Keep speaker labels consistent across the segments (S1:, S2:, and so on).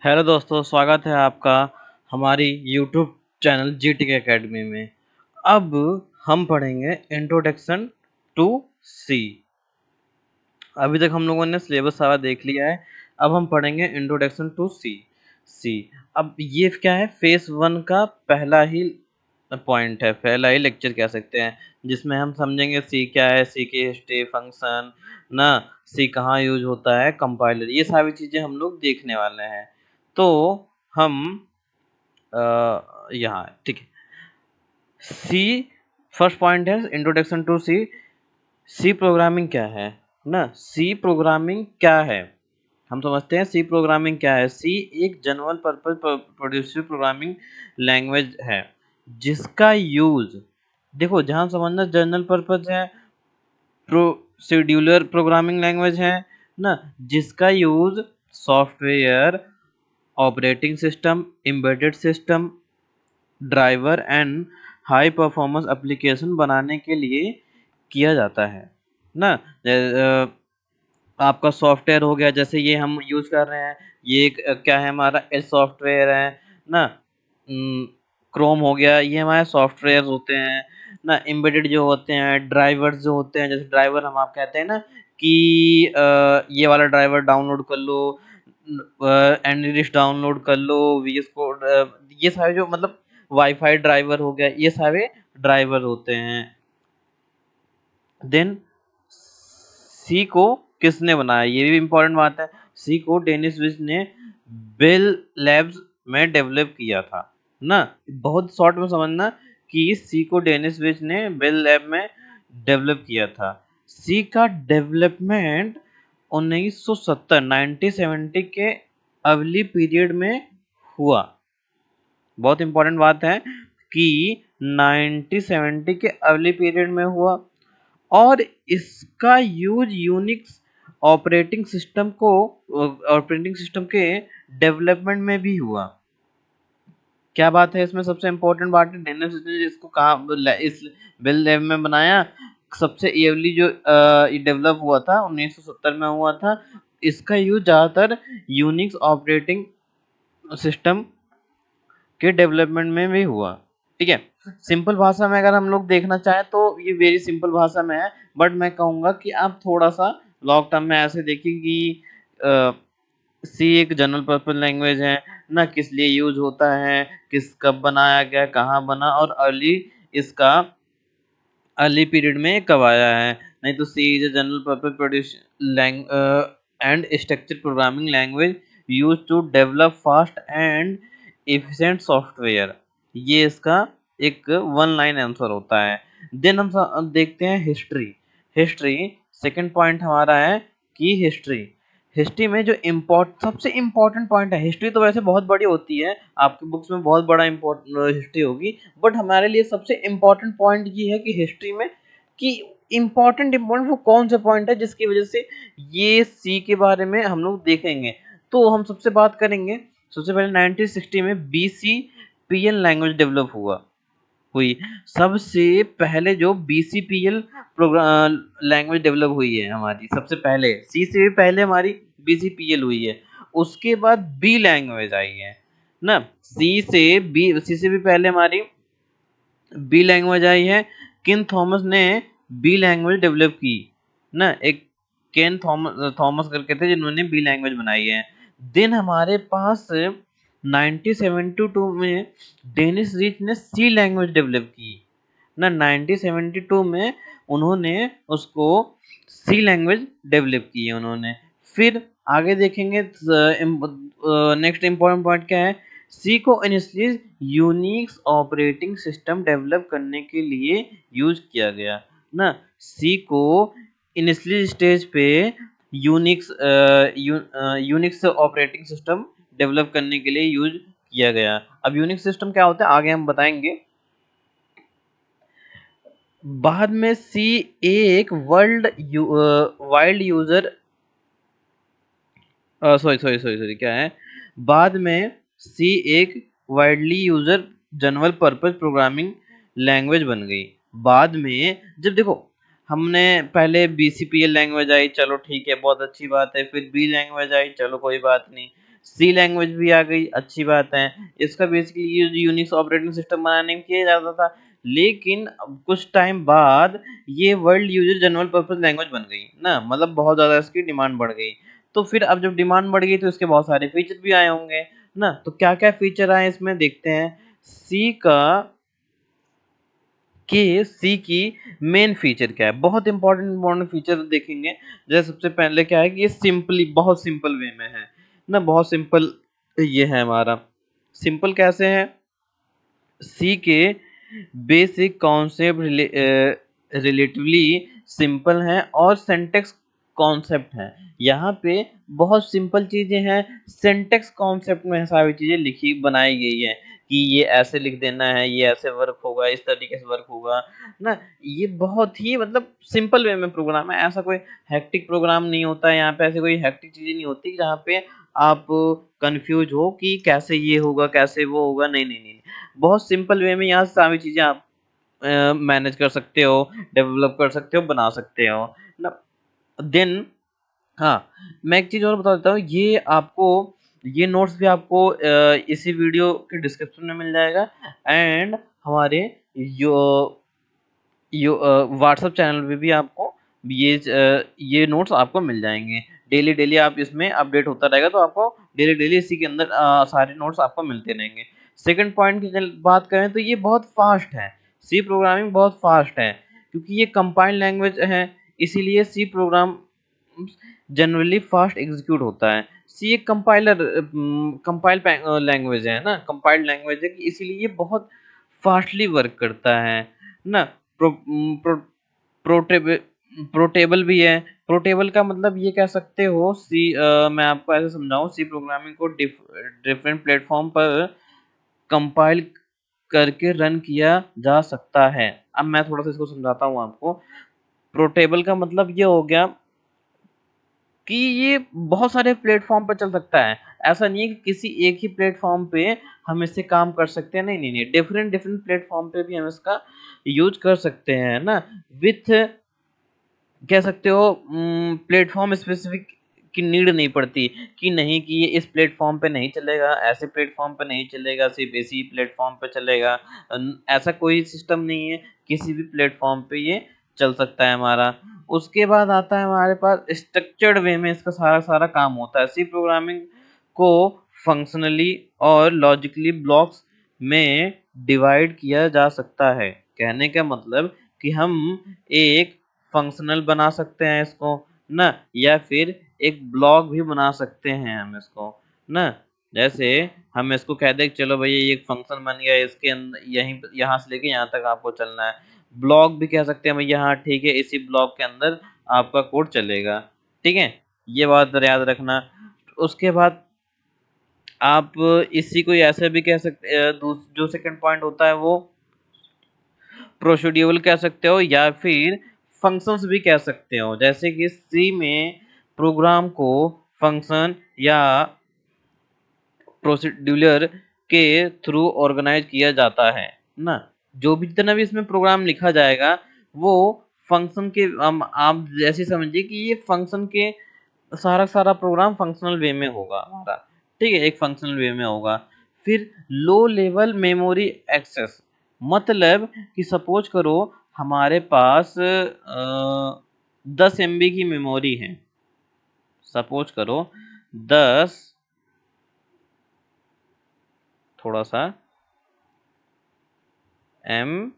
S1: Hello दोस्तों, स्वागत है आपका हमारी यूट्यूब चैनल जीटीके एकेडमी में। अब हम पढ़ेंगे इंट्रोडक्शन टू सी। अभी तक हम लोगों ने सिलेबस सारा देख लिया है। अब हम पढ़ेंगे इंट्रोडक्शन टू सी। अब ये क्या है, फेस 1 का पहला ही पॉइंट है, पहला ही लेक्चर कह सकते हैं, जिसमें हम समझेंगे सी क्या है, सी की हिस्ट्री, फंक्शन ना, सी कहाँ यूज होता है, कंपाइलर, ये सारी चीज़ें हम लोग देखने वाले हैं। तो हम यहाँ ठीक है, सी फर्स्ट पॉइंट है introduction to C. C programming क्या है ना, सी प्रोग्रामिंग क्या है, हम समझते हैं सी प्रोग्रामिंग क्या है। सी एक जनरल पर्पज प्रोड्यूसिव प्रोग्रामिंग लैंग्वेज है जिसका यूज, देखो जहां समझना, जनरल पर्पज है, प्रोसीड्यूलर प्रोग्रामिंग लैंग्वेज है ना, जिसका use software, operating system, embedded system, driver and high performance application बनाने के लिए किया जाता है ना। आपका सॉफ्टवेयर हो गया, जैसे ये हम यूज कर रहे हैं, ये एक क्या है, हमारा एज सॉफ्टवेयर है ना। क्रोम हो गया, ये हमारे सॉफ्टवेयर होते हैं ना। एम्बेडेड जो होते हैं, ड्राइवर्स जो होते हैं, जैसे ड्राइवर हम आप कहते हैं ना कि ये वाला ड्राइवर डाउनलोड कर लो, एनरिच डाउनलोड कर लो, वीएस कोड, ये सारे जो मतलब वाईफाई ड्राइवर हो गया, ये सारे ड्राइवर होते हैं। देन सी को किसने बनाया, ये भी इम्पोर्टेंट बात है। सी को डेनिस विच ने बेल लैब्स में डेवलप किया था ना। बहुत शॉर्ट में समझना कि सी को डेनिस विच ने बेल लैब में डेवलप किया था। सी का डेवलपमेंट 1970 1970 के अर्ली पीरियड में हुआ। बहुत इंपॉर्टेंट बात है कि 1970 के अर्ली पीरियड में हुआ, और इसका यूज यूनिक्स ऑपरेटिंग सिस्टम के डेवलपमेंट में भी हुआ। क्या बात है इसमें, सबसे इम्पोर्टेंट बात है, डेनिस ने जिसको कहा इस बेल लैब में बनाया, सबसे ईयरली जो डेवलप हुआ था 1970 में हुआ था। इसका यूज ज़्यादातर यूनिक्स ऑपरेटिंग सिस्टम के डेवलपमेंट में भी हुआ। ठीक है, सिंपल भाषा में अगर हम लोग देखना चाहें तो ये वेरी सिंपल भाषा में है, बट मैं कहूँगा कि आप थोड़ा सा लॉन्ग टर्म में ऐसे देखिए कि सी एक जनरल पर्पज लैंग्वेज है ना, किस लिए यूज होता है, किस कब बनाया गया, कहाँ बना, और इसका अर्ली पीरियड में कब आया है। नहीं तो C is a general purpose procedural and structured programming language used to develop fast and efficient software, ये इसका एक वन लाइन आंसर होता है। देन हम देखते हैं हिस्ट्री। हिस्ट्री सेकंड पॉइंट हमारा है कि हिस्ट्री, हिस्ट्री में जो सबसे इम्पोर्टेंट पॉइंट है, हिस्ट्री तो वैसे बहुत बड़ी होती है, आपकी बुक्स में बहुत बड़ा हिस्ट्री होगी, बट हमारे लिए सबसे इम्पोर्टेंट पॉइंट ये है कि हिस्ट्री में कि इम्पोर्टेंट वो कौन सा पॉइंट है जिसकी वजह से ये सी के बारे में हम लोग देखेंगे। तो हम सबसे बात करेंगे, सबसे पहले 1960 में BCPL लैंग्वेज डेवलप हुई। सबसे पहले जो BCPL प्रोग्राम लैंग्वेज डेवलप हुई है हमारी, सबसे पहले सी से भी पहले हमारी BCPL हुई है। उसके बाद बी लैंग्वेज आई है ना, सी से भी पहले हमारी बी लैंग्वेज आई है। किन थॉमस ने बी लैंग्वेज डेवलप की ना, एक केन थॉमस करके थे जिन्होंने बी लैंग्वेज बनाई है। देन हमारे पास 1972 में डेनिस रीच ने सी लैंग्वेज डेवलप की ना, 1972 में उन्होंने उसको सी लैंग्वेज डेवलप की है उन्होंने। फिर आगे देखेंगे, नेक्स्ट इम्पोर्टेंट पॉइंट क्या है, सी को initially Unix operating system develop करने के लिए यूज किया गया ना। सी को इनिशियली स्टेज पे यूनिक्स ऑपरेटिंग सिस्टम डेवलप करने के लिए यूज किया गया। अब यूनिक्स सिस्टम क्या होता है आगे हम बताएंगे। बाद में सी एक वाइल्ड यूजर, सॉरी क्या है, बाद में सी एक widely user general purpose programming language बन गई। बाद में जब देखो, हमने पहले BCPL लैंग्वेज आई, चलो ठीक है बहुत अच्छी बात है, फिर बी लैंग्वेज आई, चलो कोई बात नहीं, सी लैंग्वेज भी आ गई, अच्छी बात है। इसका basically use Unix operating system बनाने में किया जाता था, लेकिन अब कुछ टाइम बाद ये world user general purpose language बन गई ना, मतलब बहुत ज़्यादा इसकी डिमांड बढ़ गई। तो फिर अब जब डिमांड बढ़ गई तो इसके बहुत सारे फीचर भी आए होंगे ना, तो क्या क्या फीचर आए इसमें देखते हैं। सी की मेन फीचर क्या है, बहुत इंपॉर्टेंट फीचर देखेंगे। जैसे सबसे पहले क्या है कि ये सिंपली बहुत सिंपल वे में है ना, बहुत सिंपल ये है हमारा। सिंपल कैसे है, सी के बेसिक कॉन्सेप्ट रिलेटिवली सिंपल हैं और सिंटेक्स कॉन्सेप्ट हैं। यहाँ पे बहुत सिंपल चीजें हैं, सिंटेक्स कॉन्सेप्ट में सारी चीजें लिखी बनाई गई है कि ये ऐसे लिख देना है, ये ऐसे वर्क होगा, इस तरीके से वर्क होगा ना। ये बहुत ही मतलब सिंपल वे में प्रोग्राम है, ऐसा कोई हैक्टिक प्रोग्राम नहीं होता है यहाँ पे, ऐसे कोई हैक्टिक चीजें नहीं होती जहाँ पे आप कंफ्यूज हो कि कैसे ये होगा कैसे वो होगा, नहीं नहीं नहीं। बहुत सिंपल वे में यहाँ सारी चीजें आप मैनेज कर सकते हो, डेवलप कर सकते हो, बना सकते हो ना। देन हाँ, मैं एक चीज और बता देता हूँ, ये नोट्स भी आपको इसी वीडियो के डिस्क्रिप्शन में मिल जाएगा, एंड हमारे यो यो व्हाट्सएप चैनल पे भी आपको ये नोट्स आपको मिल जाएंगे। डेली डेली आप इसमें अपडेट होता रहेगा, तो आपको डेली डेली इसी के अंदर सारे नोट्स आपको मिलते रहेंगे। सेकंड पॉइंट की बात करें तो ये बहुत फास्ट है, सी प्रोग्रामिंग बहुत फास्ट है, क्योंकि ये कंपाइल लैंग्वेज है, इसीलिए C program generally fast execute होता है। सी एक कंपाइल लैंग्वेज है ना, कंपाइल्ड लैंग्वेज है, इसीलिए ये बहुत फास्टली वर्क करता है ना। प्रो, प्रो, प्रोटेबल प्रोटेबल भी है। प्रोटेबल का मतलब ये कह सकते हो मैं आपको ऐसे समझाऊं, सी प्रोग्रामिंग को डिफरेंट प्लेटफॉर्म पर कंपाइल करके रन किया जा सकता है। अब मैं थोड़ा सा इसको समझाता हूँ आपको। प्रोटेबल का मतलब ये हो गया कि ये बहुत सारे प्लेटफॉर्म पर चल सकता है, ऐसा नहीं है कि किसी एक ही प्लेटफॉर्म पे हम इससे काम कर सकते हैं, नहीं नहीं नहीं, डिफरेंट डिफरेंट प्लेटफॉर्म पे भी हम इसका यूज कर सकते हैं ना। विथ कह सकते हो प्लेटफॉर्म स्पेसिफिक की नीड नहीं पड़ती कि नहीं कि ये इस प्लेटफॉर्म पे नहीं चलेगा, ऐसे प्लेटफॉर्म पे नहीं चलेगा, सिर्फ इसी प्लेटफॉर्म पे चलेगा। ऐसा कोई सिस्टम नहीं है, किसी भी प्लेटफॉर्म पे ये चल सकता है हमारा। उसके बाद आता है हमारे पास स्ट्रक्चर्ड वे में इसका सारा सारा काम होता है। सी प्रोग्रामिंग को फंक्शनली और लॉजिकली ब्लॉक्स में डिवाइड किया जा सकता है। कहने का मतलब कि हम एक फंक्शनल बना सकते हैं इसको ना, या फिर एक ब्लॉक भी बना सकते हैं हम इसको ना। जैसे हम इसको कह दें कि चलो भैया ये एक फंक्शन बन गया, इसके अंदर यहीं यहाँ से लेके यहाँ तक आपको चलना है। ब्लॉक भी कह सकते हैं भैया, हाँ ठीक है, इसी ब्लॉक के अंदर आपका कोड चलेगा, ठीक है, ये बात याद रखना। उसके बाद आप इसी को ऐसे भी कह सकते जो सेकंड पॉइंट होता है वो प्रोसीड्यूरल कह सकते हो, या फिर फंक्शंस भी कह सकते हो। जैसे कि सी में प्रोग्राम को फंक्शन या प्रोसीड्यूरल के थ्रू ऑर्गेनाइज किया जाता है ना। जो भी जितना भी इसमें प्रोग्राम लिखा जाएगा वो फंक्शन के आप जैसे समझिए कि ये फंक्शन के सारा सारा प्रोग्राम फंक्शनल वे में होगा हमारा, ठीक है, एक फंक्शनल वे में होगा। फिर लो लेवल मेमोरी एक्सेस, मतलब कि सपोज करो हमारे पास 10 MB की मेमोरी है, सपोज करो 10 थोड़ा सा एम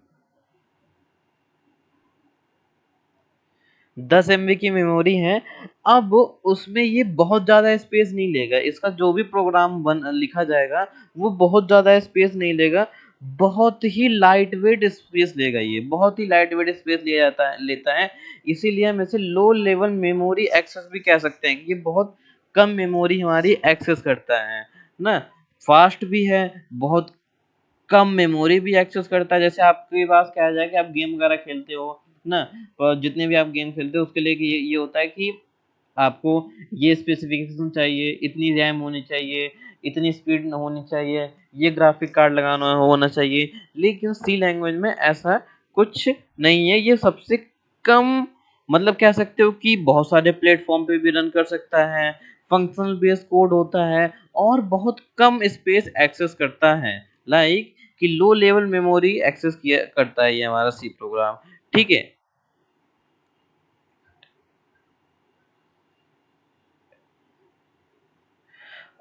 S1: 10 MB की मेमोरी है। अब उसमें ये बहुत ज़्यादा स्पेस नहीं लेगा, इसका जो भी प्रोग्राम लिखा जाएगा वो बहुत ज़्यादा स्पेस नहीं लेगा, बहुत ही लाइट वेट स्पेस लेगा, ये बहुत ही लाइट वेट स्पेस लेता है। इसीलिए हम इसे लो लेवल मेमोरी एक्सेस भी कह सकते हैं कि ये बहुत कम मेमोरी हमारी एक्सेस करता है ना। फास्ट भी है, बहुत कम मेमोरी भी एक्सेस करता है। जैसे आपके पास क्या जाए कि आप गेम वगैरह खेलते हो ना, तो जितने भी आप गेम खेलते हो उसके लिए कि ये होता है कि आपको ये स्पेसिफिकेशन चाहिए, इतनी रैम होनी चाहिए, इतनी स्पीड होनी चाहिए, ये ग्राफिक कार्ड लगाना होना चाहिए। लेकिन सी लैंग्वेज में ऐसा कुछ नहीं है, ये सबसे कम मतलब कह सकते हो कि बहुत सारे प्लेटफॉर्म पे भी रन कर सकता है, फंक्शनल बेस कोड होता है और बहुत कम स्पेस एक्सेस करता है, लाइक कि लो लेवल मेमोरी एक्सेस किया करता है ये हमारा सी प्रोग्राम। ठीक है,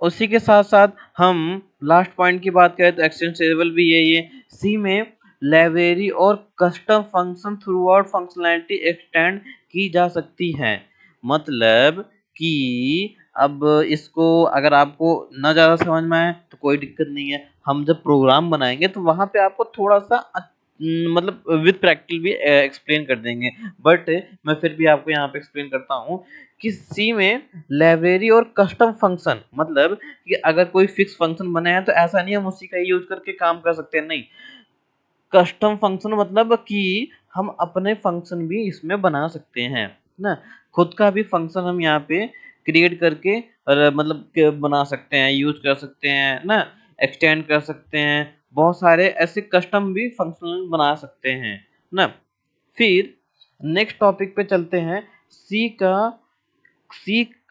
S1: उसी के साथ साथ हम लास्ट पॉइंट की बात करें तो एक्सटेंसिबल भी है ये। सी में लाइब्रेरी और custom function through out functionality extend की जा सकती है। मतलब कि अब इसको अगर आपको ना ज़्यादा समझ में आए तो कोई दिक्कत नहीं है, हम जब प्रोग्राम बनाएंगे तो वहाँ पे आपको थोड़ा सा मतलब विद प्रैक्टिकल भी एक्सप्लेन कर देंगे, बट मैं फिर भी आपको यहाँ पे एक्सप्लेन करता हूँ कि सी में लाइब्रेरी और कस्टम फंक्शन, मतलब कि अगर कोई फिक्स फंक्शन बनाया है तो ऐसा नहीं हम उसी का यूज करके काम कर सकते हैं, नहीं। कस्टम फंक्शन मतलब कि हम अपने फंक्शन भी इसमें बना सकते हैं ना, खुद का भी फंक्शन हम यहाँ पे क्रिएट करके और मतलब बना सकते हैं, यूज कर सकते हैं ना, एक्सटेंड कर सकते हैं, बहुत सारे ऐसे कस्टम भी फंक्शन बना सकते हैं ना। फिर नेक्स्ट टॉपिक पे चलते हैं, सी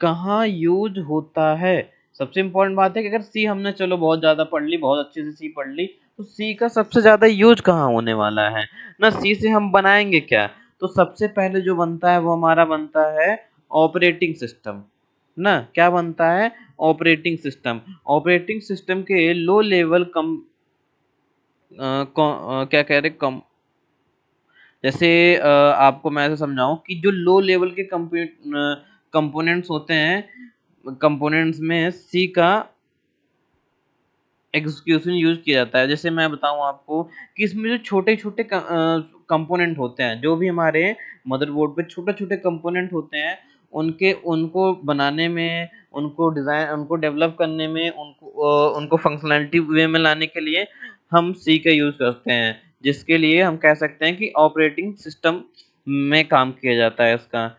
S1: कहाँ यूज होता है। सबसे इम्पोर्टेंट बात है कि अगर सी हमने चलो बहुत ज़्यादा पढ़ ली, बहुत अच्छे से सी पढ़ ली, तो सी का सबसे ज़्यादा यूज कहाँ होने वाला है ना, सी से हम बनाएंगे क्या। तो सबसे पहले जो बनता है वो हमारा बनता है ऑपरेटिंग सिस्टम ना। क्या बनता है? Operating system. ऑपरेटिंग सिस्टम के लो लेवल कम क्या कह रहे कम, जैसे आपको मैं ऐसे समझाऊं कि जो लो लेवल के कंपोनेंट्स होते हैं, कंपोनेंट्स में सी का एग्जीक्यूशन यूज किया जाता है। जैसे मैं बताऊं आपको कि इसमें जो छोटे छोटे कंपोनेंट होते हैं, जो भी हमारे मदरबोर्ड पे छोटे छोटे कंपोनेंट होते हैं, उनके उनको बनाने में, उनको डिजाइन, उनको डेवलप करने में, उनको फंक्शनैलिटी वे में लाने के लिए हम सी का यूज करते हैं, जिसके लिए हम कह सकते हैं कि ऑपरेटिंग सिस्टम में काम किया जाता है इसका।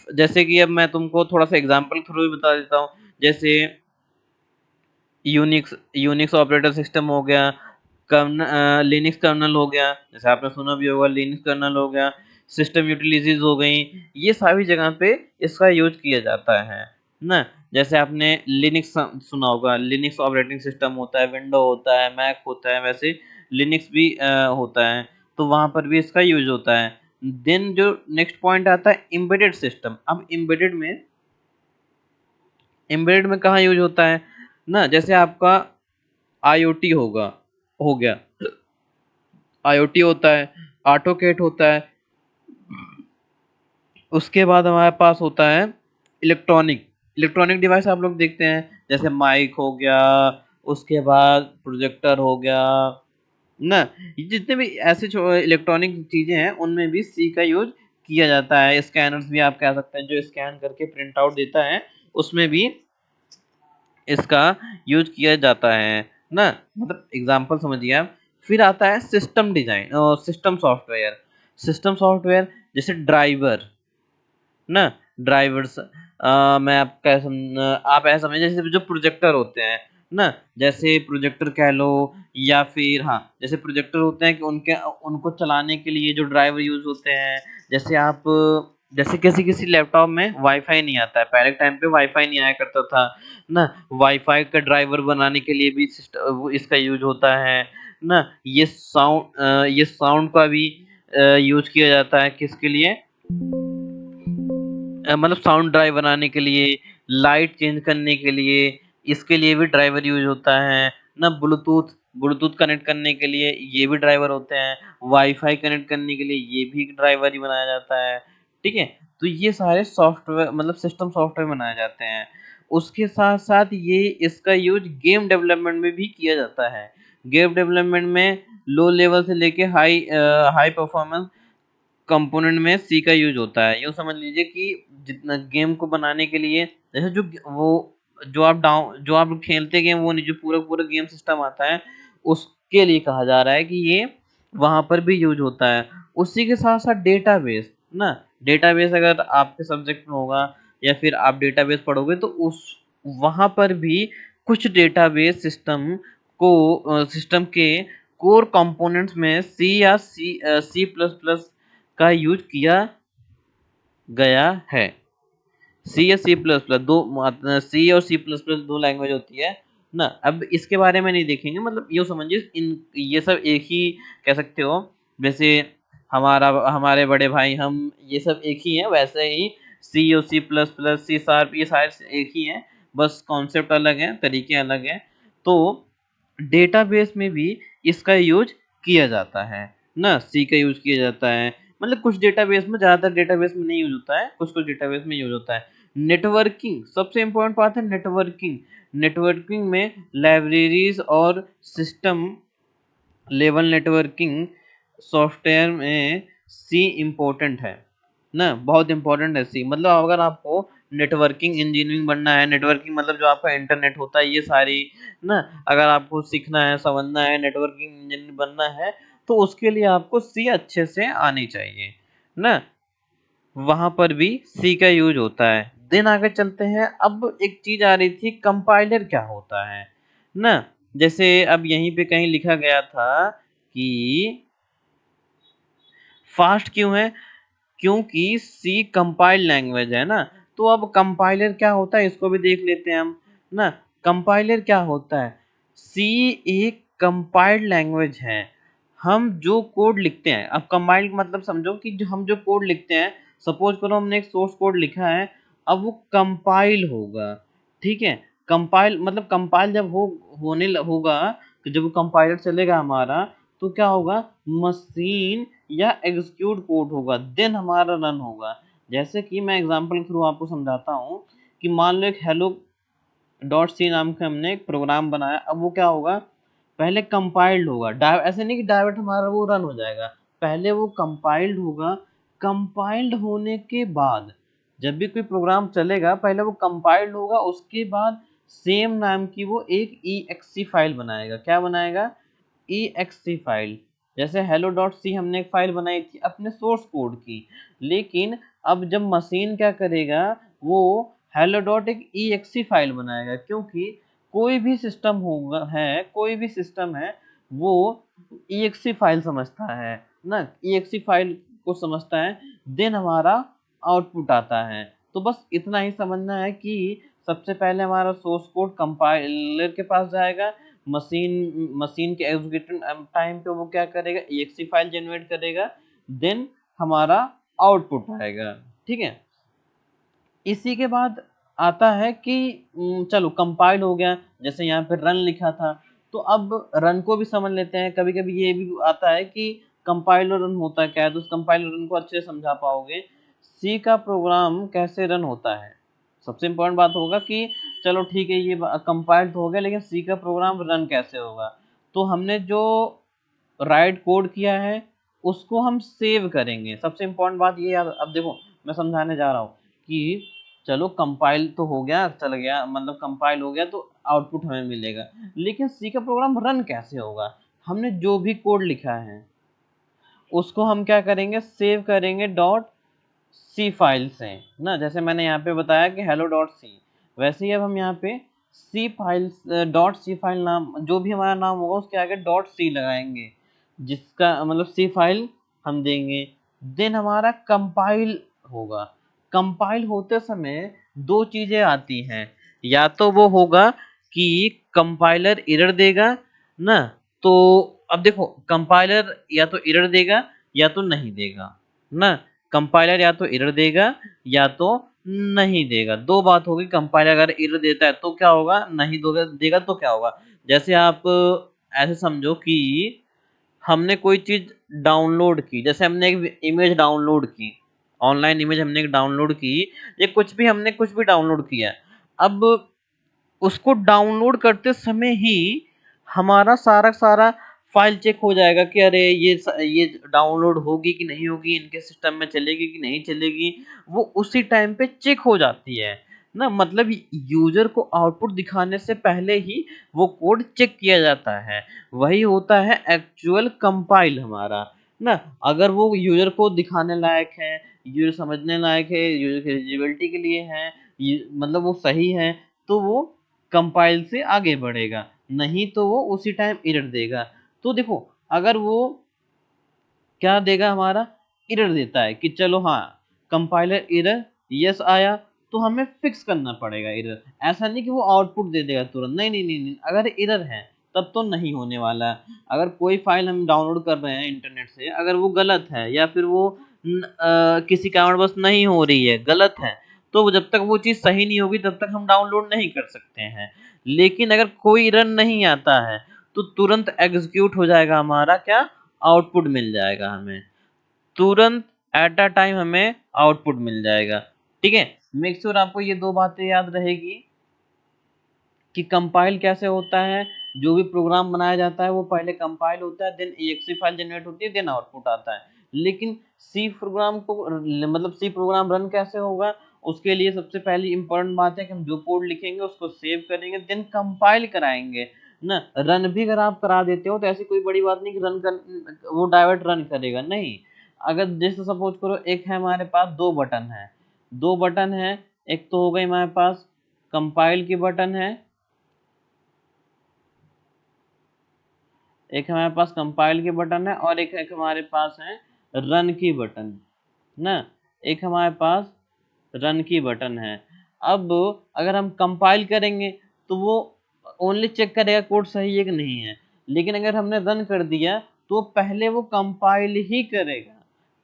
S1: जैसे कि अब मैं तुमको थोड़ा सा एग्जांपल थ्रू भी बता देता हूँ। जैसे यूनिक्स यूनिक्स ऑपरेटर सिस्टम हो गया, लिनक्स कर्नल हो गया, जैसे आपने सुना भी होगा लिनक्स कर्नल हो गया, सिस्टम यूटिलिटीज हो गई, ये सारी जगह पे इसका यूज किया जाता है ना। जैसे आपने लिनक्स सुना होगा, लिनक्स ऑपरेटिंग सिस्टम होता है, विंडो होता है, मैक होता है, वैसे लिनक्स भी होता है, तो वहां पर भी इसका यूज होता है। देन जो नेक्स्ट पॉइंट आता है एम्बेडेड सिस्टम। अब एम्बेडेड में कहाँ यूज होता है ना, जैसे आपका आईओटी हो गया, आईओटी होता है, ऑटोकेट होता है, उसके बाद हमारे पास होता है इलेक्ट्रॉनिक डिवाइस। आप लोग देखते हैं जैसे माइक हो गया, उसके बाद प्रोजेक्टर हो गया ना, ये जितने भी ऐसे इलेक्ट्रॉनिक चीजें हैं उनमें भी सी का यूज किया जाता है। स्कैनर्स भी आप कह सकते हैं, जो स्कैन करके प्रिंट आउट देता है, उसमें भी इसका यूज किया जाता है ना। मतलब एग्जांपल समझिए आप। फिर आता है सिस्टम डिजाइन, सिस्टम सॉफ्टवेयर जैसे ड्राइवर ना, ड्राइवर्स, मैं आप ऐसा समझिए जैसे जो प्रोजेक्टर होते हैं ना, जैसे प्रोजेक्टर कह लो, या फिर हाँ, जैसे प्रोजेक्टर होते हैं कि उनके उनको चलाने के लिए जो ड्राइवर यूज होते हैं। जैसे आप, जैसे किसी किसी लैपटॉप में वाईफाई नहीं आता है, पहले टाइम पे वाईफाई नहीं आया करता था ना, वाईफाई का ड्राइवर बनाने के लिए भी इसका यूज होता है ना। ये साउंड का भी यूज किया जाता है, किसके लिए, मतलब साउंड ड्राइव बनाने के लिए, लाइट चेंज करने के लिए, इसके लिए भी ड्राइवर यूज होता है ना। ब्लूटूथ ब्लूटूथ कनेक्ट करने के लिए ये भी ड्राइवर होते हैं, वाईफाई कनेक्ट करने के लिए ये भी ड्राइवर ही बनाया जाता है। ठीक है, तो ये सारे सॉफ्टवेयर मतलब सिस्टम सॉफ्टवेयर बनाए जाते हैं। उसके साथ साथ ये इसका यूज गेम डेवलपमेंट में भी किया जाता है। गेम डेवलपमेंट में लो लेवल से लेके हाई परफॉर्मेंस कंपोनेंट में सी का यूज होता है। यूँ समझ लीजिए कि जितना गेम को बनाने के लिए, जैसे वो जो आप खेलते गेम, वो नहीं, जो पूरा पूरा गेम सिस्टम आता है, उसके लिए कहा जा रहा है कि ये वहां पर भी यूज होता है। उसी के साथ साथ डेटाबेस ना, डेटाबेस अगर आपके सब्जेक्ट में होगा या फिर आप डेटाबेस पढ़ोगे तो उस वहां पर भी कुछ डेटाबेस सिस्टम के कोर कंपोनेंट्स में सी प्लस प्लस का यूज किया गया है। सी या सी प्लस प्लस दो, सी और सी प्लस प्लस दो लैंग्वेज होती है ना। अब इसके बारे में नहीं देखेंगे, मतलब ये समझिए इन ये सब एक ही कह सकते हो। जैसे हमारे बड़े भाई हम ये सब एक ही है, वैसे ही सी और C plus plus C sharp ये सारे एक ही हैं, बस कॉन्सेप्ट अलग है, तरीके अलग हैं। तो डेटाबेस में भी इसका यूज किया जाता है ना, सी का यूज किया जाता है। मतलब कुछ डेटाबेस में, ज्यादातर डेटाबेस में नहीं यूज होता है, कुछ कुछ डेटाबेस में यूज होता है। नेटवर्किंग सबसे इंपॉर्टेंट बात है, नेटवर्किंग। नेटवर्किंग में लाइब्रेरीज और सिस्टम लेवल नेटवर्किंग सॉफ्टवेयर में सी इम्पोर्टेंट है ना, बहुत इंपॉर्टेंट है सी। मतलब अगर आपको नेटवर्किंग इंजीनियरिंग बनना है, नेटवर्किंग मतलब जो आपका इंटरनेट होता है ये सारी ना, अगर आपको सीखना है, समझना है, नेटवर्किंग इंजीनियर बनना है, तो उसके लिए आपको सी अच्छे से आनी चाहिए ना। वहां पर भी सी का यूज होता है। देन आगे चलते हैं। अब एक चीज आ रही थी, कंपाइलर क्या होता है ना। जैसे अब यहीं पे कहीं लिखा गया था कि फास्ट क्यों है, क्योंकि सी कंपाइल्ड लैंग्वेज है ना। तो अब कंपाइलर क्या होता है इसको भी देख लेते हैं हम ना। कंपाइलर क्या होता है, सी एक कंपाइल्ड लैंग्वेज है। हम जो कोड लिखते हैं, अब कंपाइल्ड मतलब समझो कि जो हम जो कोड लिखते हैं, सपोज करो हमने एक सोर्स कोड लिखा है, अब वो कंपाइल होगा। ठीक है, कंपाइल मतलब कंपाइल जब होगा, तो जब वो कंपाइलर चलेगा हमारा, तो क्या होगा, मशीन या एग्जीक्यूट कोड होगा, देन हमारा रन होगा। जैसे कि मैं एग्जांपल के थ्रू आपको समझाता हूँ कि मान लो एक हेलो डॉट सी नाम का हमने एक प्रोग्राम बनाया। अब वो क्या होगा, पहले कंपाइल्ड होगा, ऐसे नहीं कि डायरेक्ट हमारा वो रन हो जाएगा, पहले वो कंपाइल्ड होगा। कंपाइल्ड होने के बाद जब भी कोई प्रोग्राम चलेगा, पहले वो कंपाइल्ड होगा, उसके बाद सेम नाम की वो एक EXE फाइल बनाएगा। क्या बनाएगा, EXE फाइल। जैसे hello डॉट सी हमने एक फाइल बनाई थी अपने सोर्स कोड की, लेकिन अब जब मशीन क्या करेगा, वो hello डॉट एक EXE फाइल बनाएगा, क्योंकि कोई भी सिस्टम होगा है, कोई भी सिस्टम है, वो EXE फाइल समझता है ना, EXE फाइल को समझता है, देन हमारा आउटपुट आता है। तो बस इतना ही समझना है कि सबसे पहले हमारा सोर्स कोड कंपाइलर के पास जाएगा, मशीन के एग्जीक्यूशन टाइम पे वो क्या करेगा, EXE फाइल जनरेट करेगा, देन हमारा आउटपुट आएगा। ठीक है, इसी के बाद आता है कि चलो कंपाइल हो गया, जैसे यहाँ पे रन लिखा था, तो अब रन को भी समझ लेते हैं। कभी कभी ये भी आता है कि कंपाइल और रन होता है क्या है, तो उस कंपाइल और रन को अच्छे से समझा पाओगे। सी का प्रोग्राम कैसे रन होता है, सबसे इम्पोर्टेंट बात होगा कि चलो ठीक है, ये कंपाइल तो हो गया, लेकिन सी का प्रोग्राम रन कैसे होगा। तो हमने जो राइट कोड किया है उसको हम सेव करेंगे। सबसे इम्पोर्टेंट बात ये याद, अब देखो मैं समझाने जा रहा हूँ कि चलो कंपाइल तो हो गया, चल गया, मतलब कंपाइल हो गया तो आउटपुट हमें मिलेगा, लेकिन सी का प्रोग्राम रन कैसे होगा। हमने जो भी कोड लिखा है उसको हम क्या करेंगे, सेव करेंगे डॉट सी फाइल से ना। जैसे मैंने यहाँ पे बताया कि हेलो डॉट सी, वैसे ही अब हम यहाँ पे सी फाइल डॉट सी फाइल नाम, जो भी हमारा नाम होगा उसके आगे डॉट सी लगाएंगे, जिसका मतलब सी फाइल हम देंगे। देन हमारा कंपाइल होगा। कंपाइल होते समय दो चीजें आती हैं, या तो वो होगा कि कंपाइलर एरर देगा ना। तो अब देखो कंपाइलर या तो एरर देगा या तो नहीं देगा ना। कंपाइलर या तो एरर देगा या तो नहीं देगा, दो बात होगी। कंपाइलर अगर एरर देता है तो क्या होगा, नहीं देगा तो क्या होगा। जैसे आप ऐसे समझो कि हमने कोई चीज डाउनलोड की, जैसे हमने एक इमेज डाउनलोड की, ऑनलाइन इमेज हमने एक डाउनलोड की, या हमने कुछ भी डाउनलोड किया। अब उसको डाउनलोड करते समय ही हमारा सारा सारा फाइल चेक हो जाएगा कि अरे ये डाउनलोड होगी कि नहीं होगी, इनके सिस्टम में चलेगी कि नहीं चलेगी, वो उसी टाइम पे चेक हो जाती है ना। मतलब यूजर को आउटपुट दिखाने से पहले ही वो कोड चेक किया जाता है। वही होता है एक्चुअल कंपाइल हमारा ना। अगर वो यूजर को दिखाने लायक है, यूजर समझने लायक है, यूजर की यूजेबिलिटी के लिए है, मतलब वो सही है, तो वो कंपाइल से आगे बढ़ेगा, नहीं तो वो उसी टाइम एरर देगा। तो देखो अगर वो क्या देगा, हमारा एरर देता है कि चलो हाँ कंपाइलर एरर, यस आया, तो हमें फिक्स करना पड़ेगा एरर। ऐसा नहीं कि वो आउटपुट दे देगा तुरंत, नहीं नहीं नहीं नहीं, अगर एरर है तब तो नहीं होने वाला। अगर कोई फाइल हम डाउनलोड कर रहे हैं इंटरनेट से, अगर वो गलत है या फिर वो किसी कारणवश नहीं हो रही है, गलत है, तो जब तक वो चीज़ सही नहीं होगी तब तक हम डाउनलोड नहीं कर सकते हैं। लेकिन अगर कोई एरर नहीं आता है तो तुरंत एग्जीक्यूट हो जाएगा हमारा क्या, आउटपुट मिल जाएगा हमें, तुरंत एट अ टाइम हमें आउटपुट मिल जाएगा। ठीक है, मेक श्योर आपको ये दो बातें याद रहेगी कि कंपाइल कैसे होता है। जो भी प्रोग्राम बनाया जाता है वो पहले कंपाइल होता है, देन exe फाइल जनरेट होती है, देन आउटपुट आता है। लेकिन सी प्रोग्राम को मतलब सी प्रोग्राम रन कैसे होगा, उसके लिए सबसे पहली इंपॉर्टेंट बात है कि हम जो कोड लिखेंगे उसको सेव करेंगे, देन कंपाइल कराएंगे ना। रन भी अगर आप करा देते हो तो ऐसी कोई बड़ी बात नहीं कि रन कर वो डायरेक्ट रन करेगा, नहीं। अगर जैसे सपोज करो एक है हमारे पास दो बटन है, दो बटन है, एक तो हो गई हमारे पास कंपाइल की बटन है, एक हमारे पास कंपाइल की बटन है, और एक हमारे पास है रन की बटन ना, एक हमारे पास रन की बटन है। अब अगर हम कंपाइल करेंगे तो वो ओनली चेक करेगा कोड सही है कि नहीं है, लेकिन अगर हमने रन कर दिया तो पहले वो कंपाइल ही करेगा,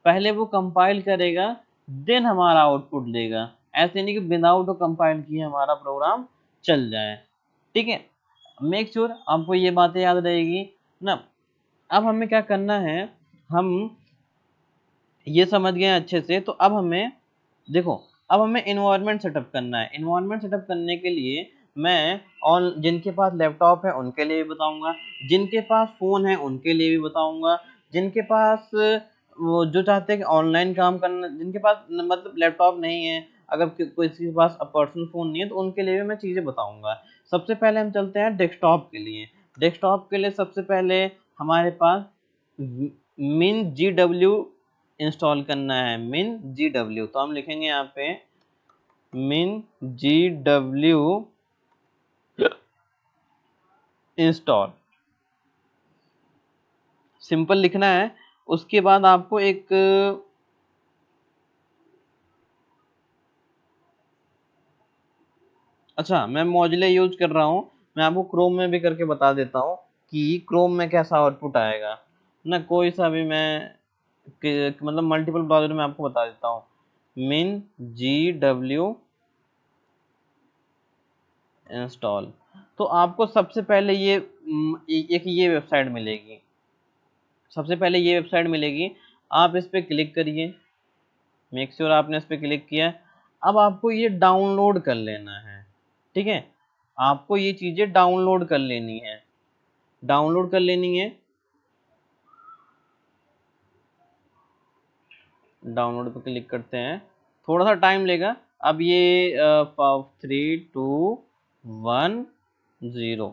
S1: पहले वो कंपाइल करेगा, देन हमारा आउटपुट देगा। ऐसे नहीं कि विदाउट कंपाइल किए हमारा प्रोग्राम चल जाए। ठीक है, मेक श्योर आपको ये बातें याद रहेगी ना। अब हमें क्या करना है, हम ये समझ गए अच्छे से, तो अब हमें देखो, अब हमें इन्वायरमेंट सेटअप करना है। इन्वायरमेंट सेटअप करने के लिए मैं ऑन जिनके पास लैपटॉप है उनके लिए भी बताऊंगा, जिनके पास फ़ोन है उनके लिए भी बताऊंगा, जिनके पास वो जो चाहते हैं कि ऑनलाइन काम करना, जिनके पास मतलब लैपटॉप नहीं है, अगर किसी के पास पर्सनल फ़ोन नहीं है तो उनके लिए भी मैं चीज़ें बताऊंगा। सबसे पहले हम चलते हैं डेस्कटॉप के लिए। डेस्कटॉप के लिए सबसे पहले हमारे पास मिन जी डब्ल्यू इंस्टॉल करना है, मिन जी डब्ल्यू। तो हम लिखेंगे यहाँ पे मिन जी डब्ल्यू इंस्टॉल, सिंपल लिखना है। उसके बाद आपको एक अच्छा, मैं मोजिला यूज कर रहा हूँ, मैं आपको क्रोम में भी करके बता देता हूँ कि क्रोम में कैसा आउटपुट आएगा ना। कोई सा भी मैं मतलब मल्टीपल ब्राउजर में आपको बता देता हूँ। मिन जी डब्ल्यू इंस्टॉल, तो आपको सबसे पहले ये एक ये वेबसाइट मिलेगी, सबसे पहले ये वेबसाइट मिलेगी, आप इस पर क्लिक करिए। मेक श्योर आपने इस पर क्लिक किया। अब आपको ये डाउनलोड कर लेना है। ठीक है, आपको ये चीज़ें डाउनलोड कर लेनी है, डाउनलोड कर लेनी है। डाउनलोड पर क्लिक करते हैं, थोड़ा सा टाइम लेगा। अब ये 3 2 1 0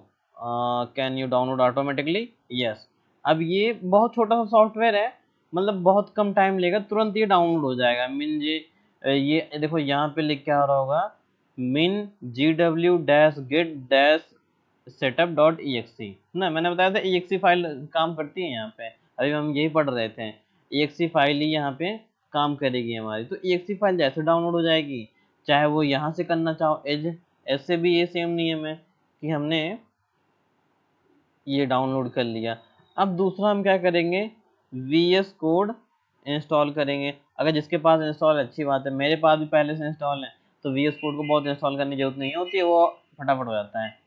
S1: can you download automatically, yes. अब ये बहुत छोटा सा सॉफ्टवेयर है, मतलब बहुत कम टाइम लेगा, तुरंत ये डाउनलोड हो जाएगा। मिन जी ये देखो यहाँ पे लिख के आ रहा होगा min G W dash get dash setup dot E X E ना, मैंने बताया था ई एक्स ई फाइल काम करती है यहाँ पे, अभी हम यही पढ़ रहे थे। ई एक्स ई फाइल ही यहाँ पे काम करेगी हमारी, तो exe फाइल जैसे डाउनलोड हो जाएगी, चाहे वो यहाँ से करना चाहो एज, ऐसे भी ये सेम नियम है कि हमने ये डाउनलोड कर लिया। अब दूसरा हम क्या करेंगे, VS कोड इंस्टॉल करेंगे। अगर जिसके पास इंस्टॉल है अच्छी बात है, मेरे पास भी पहले से इंस्टॉल है, तो VS कोड को बहुत इंस्टॉल करने की जरूरत नहीं होती है, वो फटाफट हो जाता है।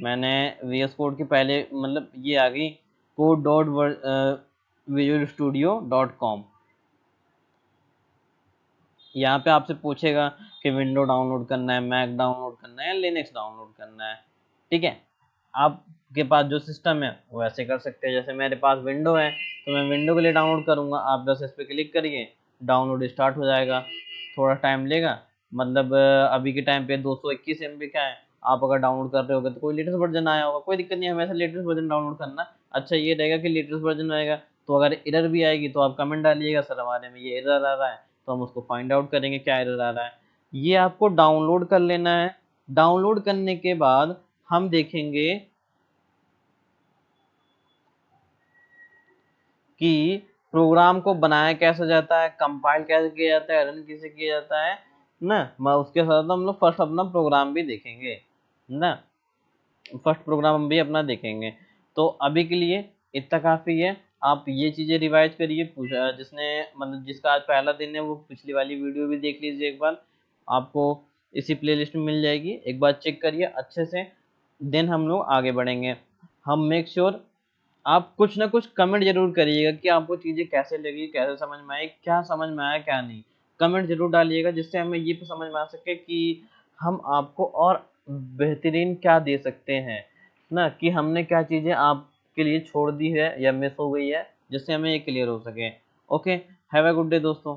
S1: मैंने VS कोड की पहले मतलब ये आ गई code dot visual studio dot com, यहाँ पे आपसे पूछेगा कि विंडो डाउनलोड करना है, मैक डाउनलोड करना है या लिनक्स डाउनलोड करना है। ठीक है, आपके पास जो सिस्टम है वो ऐसे कर सकते हैं। जैसे मेरे पास विंडो है तो मैं विंडो के लिए डाउनलोड करूँगा, आप बस इस पर क्लिक करिए, डाउनलोड स्टार्ट हो जाएगा। थोड़ा टाइम लेगा, मतलब अभी के टाइम पे 221 MB का है। आप अगर डाउनलोड कर रहे होगे तो कोई लेटेस्ट वर्जन आया होगा, कोई दिक्कत नहीं है, हमेशा लेटेस्ट वर्जन डाउनलोड करना। अच्छा ये रहेगा कि लेटेस्ट वर्जन रहेगा, तो अगर एरर भी आएगी तो आप कमेंट डालिएगा सर हमारे में ये एरर आ रहा है, तो हम उसको फाइंड आउट करेंगे क्या एरर आ रहा है। ये आपको डाउनलोड कर लेना है। डाउनलोड करने के बाद हम देखेंगे कि प्रोग्राम को बनाया कैसे जाता है, कंपाइल कैसे किया जाता है, रन कैसे किया जाता है। ना। उसके साथ हम लोग फर्स्ट अपना प्रोग्राम भी देखेंगे ना, फर्स्ट प्रोग्राम हम भी अपना देखेंगे। तो अभी के लिए इतना काफ़ी है। आप ये चीज़ें रिवाइज करिए, पूछा जिसने मतलब जिसका आज पहला दिन है वो पिछली वाली वीडियो भी देख लीजिए एक बार, आपको इसी प्लेलिस्ट में मिल जाएगी, एक बार चेक करिए अच्छे से, देन हम लोग आगे बढ़ेंगे। हम मेक श्योर आप कुछ ना कुछ कमेंट जरूर करिएगा कि आपको चीज़ें कैसे लगी, कैसे समझ में आई, क्या समझ में आया क्या नहीं। कमेंट जरूर डालिएगा जिससे हमें ये समझ में आ सके कि हम आपको और बेहतरीन क्या दे सकते हैं ना, कि हमने क्या चीज़ें आपके लिए छोड़ दी है या मिस हो गई है, जिससे हमें ये क्लियर हो सके। Okay, have a good day दोस्तों।